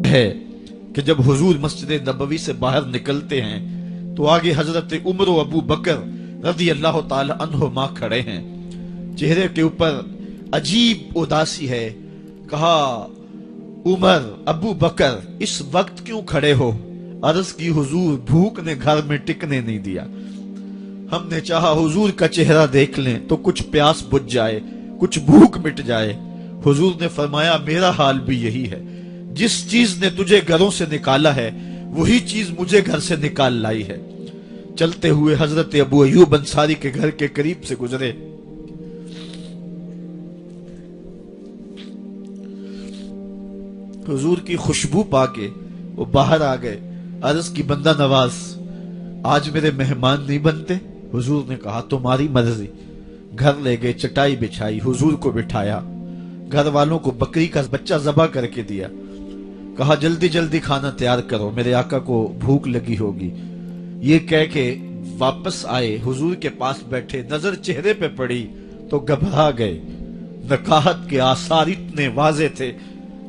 ہے کہ جب حضور مسجد نبوی سے باہر نکلتے ہیں تو آگے حضرت عمر و ابو بکر رضی اللہ تعالی عنہما کھڑے ہیں، چہرے کے اوپر عجیب اداسی ہے۔ کہا عمر ابو بکر اس وقت کیوں کھڑے ہو؟ عرض کی حضور بھوک نے گھر میں ٹکنے نہیں دیا، ہم نے چاہا حضور کا چہرہ دیکھ لیں تو کچھ پیاس بجھ جائے، کچھ بھوک مٹ جائے۔ حضور نے فرمایا میرا حال بھی یہی ہے، جس چیز نے تجھے گھروں سے نکالا ہے وہی چیز مجھے گھر سے نکال لائی ہے۔ چلتے ہوئے حضرت ابو ایوب انصاری کے گھر کے قریب سے گزرے، حضور کی خوشبو پا کے وہ باہر آ گئے۔ عرض کی بندہ نواز آج میرے مہمان نہیں بنتے؟ حضور نے کہا تمہاری مرضی۔ گھر لے گئے، چٹائی بچھائی، حضور کو بٹھایا، گھر والوں کو بکری کا بچہ ذبح کر کے دیا، کہا جلدی جلدی کھانا تیار کرو، میرے آقا کو بھوک لگی ہوگی۔ یہ کہہ کے واپس آئے، حضور کے پاس بیٹھے، نظر چہرے پہ پڑی تو گھبرا گئے۔ نکاحت کے آثار اتنے واضح تھے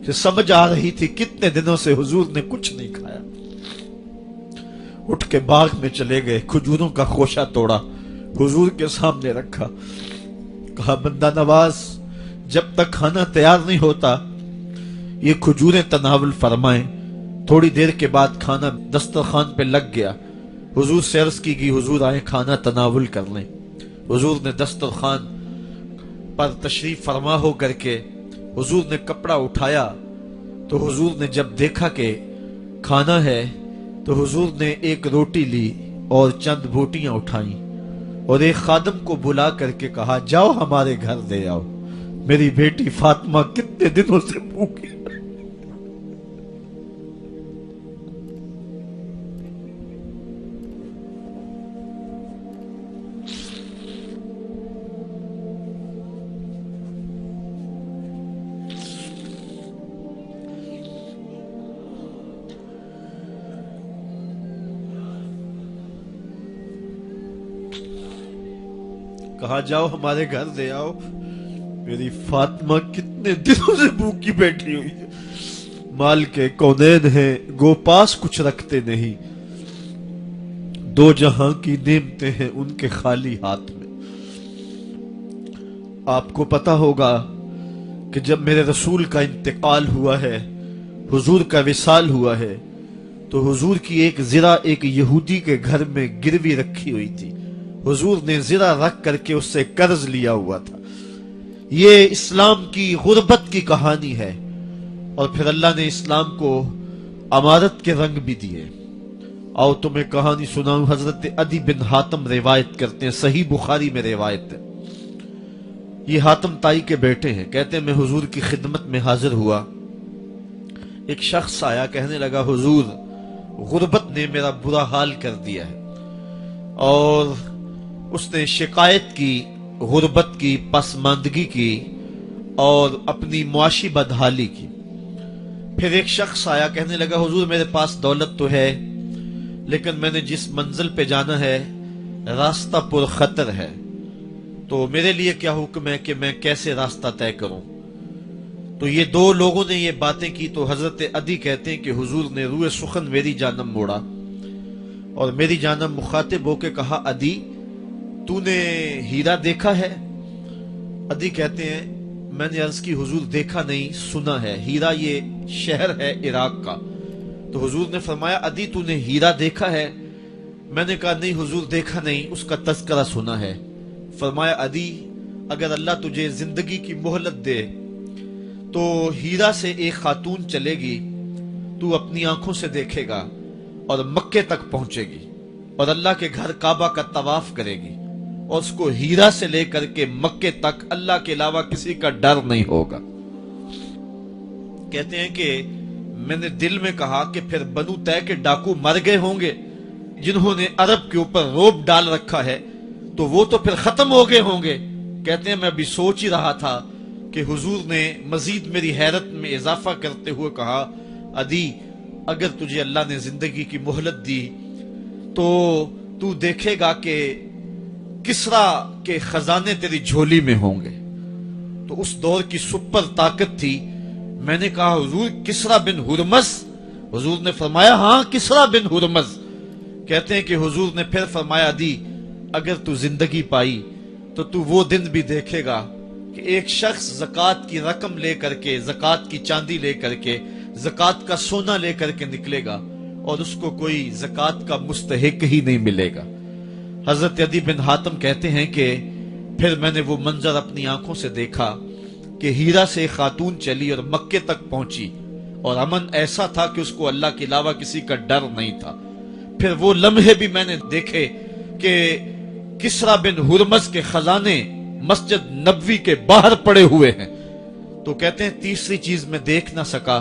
کہ سمجھ آ رہی تھی کتنے دنوں سے حضور نے کچھ نہیں کھایا۔ اٹھ کے باغ میں چلے گئے، کھجوروں کا خوشہ توڑا، حضور کے سامنے رکھا، کہا بندہ نواز جب تک کھانا تیار نہیں ہوتا یہ کھجوریں تناول فرمائیں۔ تھوڑی دیر کے بعد کھانا دسترخوان پہ لگ گیا، حضور سے عرض کی گئی حضور آئیں کھانا تناول کر لیں۔ حضور نے دسترخوان پر تشریف فرما ہو کر کے حضور نے کپڑا اٹھایا تو حضور نے جب دیکھا کہ کھانا ہے تو حضور نے ایک روٹی لی اور چند بوٹیاں اٹھائیں اور ایک خادم کو بلا کر کے کہا جاؤ ہمارے گھر دے آؤ، میری بیٹی فاطمہ کتنے دنوں سے بھوکی۔ کہا جاؤ ہمارے گھر دے آؤ، میری فاطمہ کتنے دنوں سے بھوکی بیٹھی ہوئی ہے۔ مال کے کونین ہیں گو پاس کچھ رکھتے نہیں، دو جہاں کی نعمتیں ہیں ان کے خالی ہاتھ میں۔ آپ کو پتا ہوگا کہ جب میرے رسول کا انتقال ہوا ہے، حضور کا وصال ہوا ہے، تو حضور کی ایک زرہ ایک یہودی کے گھر میں گروی رکھی ہوئی تھی، حضور نے زرہ رکھ کر کے اس سے قرض لیا ہوا تھا۔ یہ اسلام کی غربت کی کہانی ہے، اور پھر اللہ نے اسلام کو امارت کے رنگ بھی دیے۔ آؤ تمہیں کہانی سناؤں، حضرت عدی بن حاتم روایت کرتے ہیں، صحیح بخاری میں روایت ہے۔ یہ حاتم تائی کے بیٹے ہیں، کہتے ہیں میں حضور کی خدمت میں حاضر ہوا، ایک شخص آیا کہنے لگا حضور غربت نے میرا برا حال کر دیا ہے، اور اس نے شکایت کی غربت کی، پسماندگی کی اور اپنی معاشی بدحالی کی۔ پھر ایک شخص آیا کہنے لگا حضور میرے پاس دولت تو ہے لیکن میں نے جس منزل پہ جانا ہے راستہ پر خطر ہے، تو میرے لیے کیا حکم ہے کہ میں کیسے راستہ طے کروں؟ تو یہ دو لوگوں نے یہ باتیں کی تو حضرت عدی کہتے ہیں کہ حضور نے روئے سخن میری جانب موڑا اور میری جانب مخاطب ہو کے کہا عدی تو نے ہیرا دیکھا ہے؟ عدی کہتے ہیں میں نے عرض کی حضور دیکھا نہیں، سنا ہے، ہیرا یہ شہر ہے عراق کا۔ تو حضور نے فرمایا عدی تو نے ہیرا دیکھا ہے؟ میں نے کہا نہیں حضور دیکھا نہیں، اس کا تذکرہ سنا ہے۔ فرمایا عدی اگر اللہ تجھے زندگی کی مہلت دے تو ہیرا سے ایک خاتون چلے گی، تو اپنی آنکھوں سے دیکھے گا اور مکے تک پہنچے گی اور اللہ کے گھر کعبہ کا طواف کرے گی، اور اس کو ہیرا سے لے کر کے مکے تک اللہ کے علاوہ کسی کا ڈر نہیں ہوگا۔ کہتے ہیں کہ میں نے دل میں کہا کہ پھر بنو طے کے ڈاکو مر گئے ہوں گے جنہوں نے عرب کے اوپر روب ڈال رکھا ہے، تو وہ تو پھر ختم ہو گئے ہوں گے۔ کہتے ہیں میں ابھی سوچ ہی رہا تھا کہ حضور نے مزید میری حیرت میں اضافہ کرتے ہوئے کہا عدی اگر تجھے اللہ نے زندگی کی مہلت دی تو تو دیکھے گا کہ کسرا کے خزانے تیری جھولی میں ہوں گے۔ تو اس دور کی سپر طاقت تھی۔ میں نے کہا حضور کسرا بن ہرمز हुजूर ने फरमाया हाँ किसरा बिन हुरमज। कहते हैं कि हुजूर ने फिर फरमाया दी अगर तू जिंदगी पाई तो तू वो दिन भी देखेगा कि एक शख्स ज़कात की रकम लेकर के, ज़कात की चांदी लेकर के, ज़कात का सोना लेकर के निकलेगा और उसको कोई ज़कात का मुस्तहिक ही नहीं मिलेगा। हजरत अदी बिन हातिम कहते हैं कि फिर मैंने वो मंजर अपनी आंखों से देखा कि हीरा से एक खातून चली और मक्के तक पहुंची और अमन ऐसा था कि उसको अल्लाह के अलावा किसी का डर नहीं था। फिर वो लम्हे भी मैंने देखे कि किसरा बिन हुरमज के खजाने मस्जिद नबवी के बाहर पड़े हुए हैं। तो कहते हैं तीसरी चीज मैं देख ना सका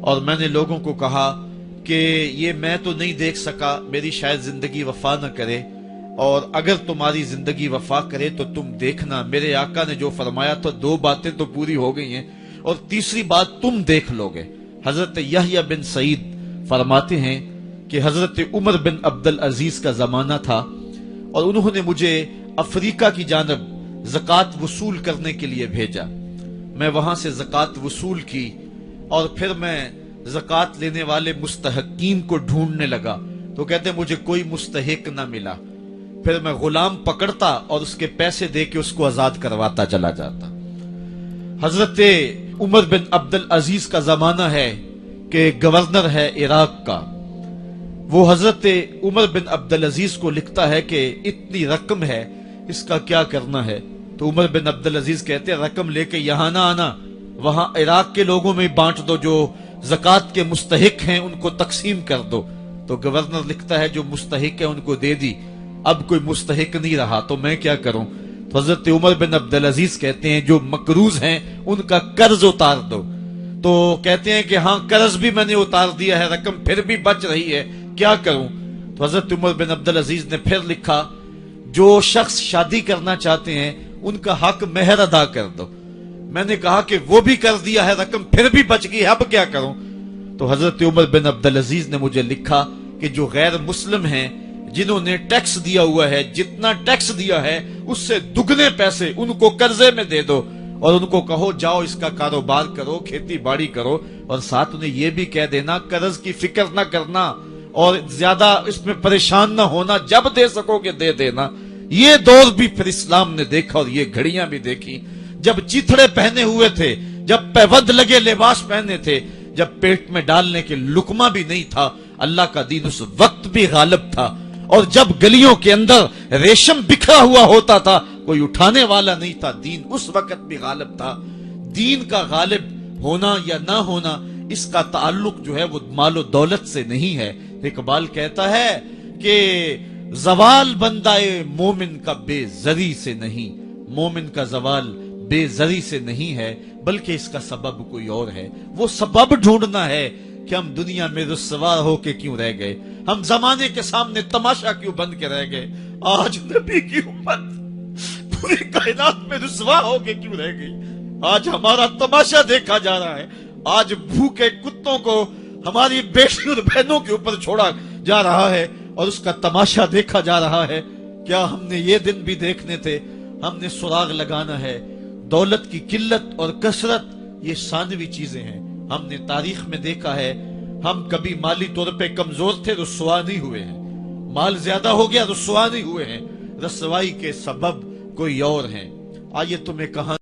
और मैंने लोगों को कहा कि ये मैं तो नहीं देख सका, मेरी शायद जिंदगी वफा न करे, और अगर तुम्हारी जिंदगी वफा करे तो तुम देखना मेरे आका ने जो फरमाया था, दो बातें तो पूरी हो गई हैं और तीसरी बात तुम देख लोगे। हजरत यहया बिन सईद फरमाते हैं कि हजरत उमर बिन अब्दुल अजीज का जमाना था और उन्होंने मुझे अफ्रीका की जानब ज़कात वसूल करने के लिए भेजा। मैं वहां से ज़कात वसूल की और फिर मैं ज़कात लेने वाले मुस्तहकीन को ढूंढने लगा। तो कहते मुझे कोई मुस्तहिक ना मिला। फिर मैं गुलाम पकड़ता और उसके पैसे दे के उसको आजाद करवाता चला जाता। हजरत उमर बिन अब्दुल अजीज का जमाना है कि गवर्नर है इराक का। वो हजरत उमर बिन अब्दुल अजीज को लिखता है कि इतनी रकम है, इसका क्या करना है। तो उमर बिन अब्दुल अजीज कहते हैं रकम लेके यहां ना आना, वहां इराक के लोगों में बांट दो, जो ज़कात के मुस्तहिक हैं उनको तकसीम कर दो। तो गवर्नर लिखता है जो मुस्तहिक है उनको दे दी, अब कोई मुस्तहिक नहीं रहा तो मैं क्या करूं। तो हजरत उमर बिन अब्दुल अजीज कहते हैं जो मकरूज हैं उनका कर्ज उतार दो। तो कहते हैं कि हाँ कर्ज भी मैंने उतार दिया है, रकम फिर भी बच रही है, क्या करूं। तो हजरत उमर बिन अब्दुल अजीज ने फिर लिखा जो शख्स शादी करना चाहते हैं उनका हक मेहर अदा कर दो। मैंने कहा कि वो भी कर दिया है, रकम फिर भी बच गई, अब क्या करूं। तो हजरत उमर बिन अब्दुल अजीज ने मुझे लिखा कि जो गैर मुस्लिम हैं जिन्होंने टैक्स दिया हुआ है, जितना टैक्स दिया है उससे दुगने पैसे उनको कर्जे में दे दो और उनको कहो जाओ इसका कारोबार करो, खेती बाड़ी करो, और साथ उन्हें यह भी कह देना कर्ज की फिक्र ना करना और ज्यादा इसमें परेशान ना होना, जब दे सकोगे दे देना। ये दौर भी फिर इस्लाम ने देखा और ये घड़ियां भी देखी जब चिथड़े पहने हुए थे, जब पैबंद लगे लिबास पहने थे, जब पेट में डालने के लुकमा भी नहीं था। अल्लाह का दीन उस वक्त भी गालिब था और जब गलियों के अंदर रेशम बिखरा हुआ होता था कोई उठाने वाला नहीं था, दीन उस वक्त भी गालिब था। दीन का गालिब होना या ना होना इसका ताल्लुक जो है वो मालो दौलत से नहीं है। इकबाल कहता है कि जवाल बंदाए मोमिन का बेजरी से नहीं, मोमिन का जवाल बेजरी से नहीं है बल्कि इसका सबब कोई और है। वो सबब ढूंढना है कि हम दुनिया में रुस्वा होके क्यों रह गए, हम जमाने के सामने तमाशा क्यों बन के रह गए। आज नबी की उम्मत पूरी कायनात में रुस्वा होके क्यों रह गई। आज हमारा तमाशा देखा जा रहा है, आज भूखे कुत्तों को हमारी बेटी और बहनों के ऊपर छोड़ा जा रहा है और उसका तमाशा देखा जा रहा है। क्या हमने ये दिन भी देखने थे। हमने सुराग लगाना है। दौलत की किल्लत और कसरत ये सानवी चीजें हैं। हमने तारीख में देखा है हम कभी माली तौर पे कमजोर थे, रुस्वा नहीं हुए हैं। माल ज्यादा हो गया, रुस्वा नहीं हुए हैं। रसवाई के सबब कोई और हैं। आइए तुम्हें कहा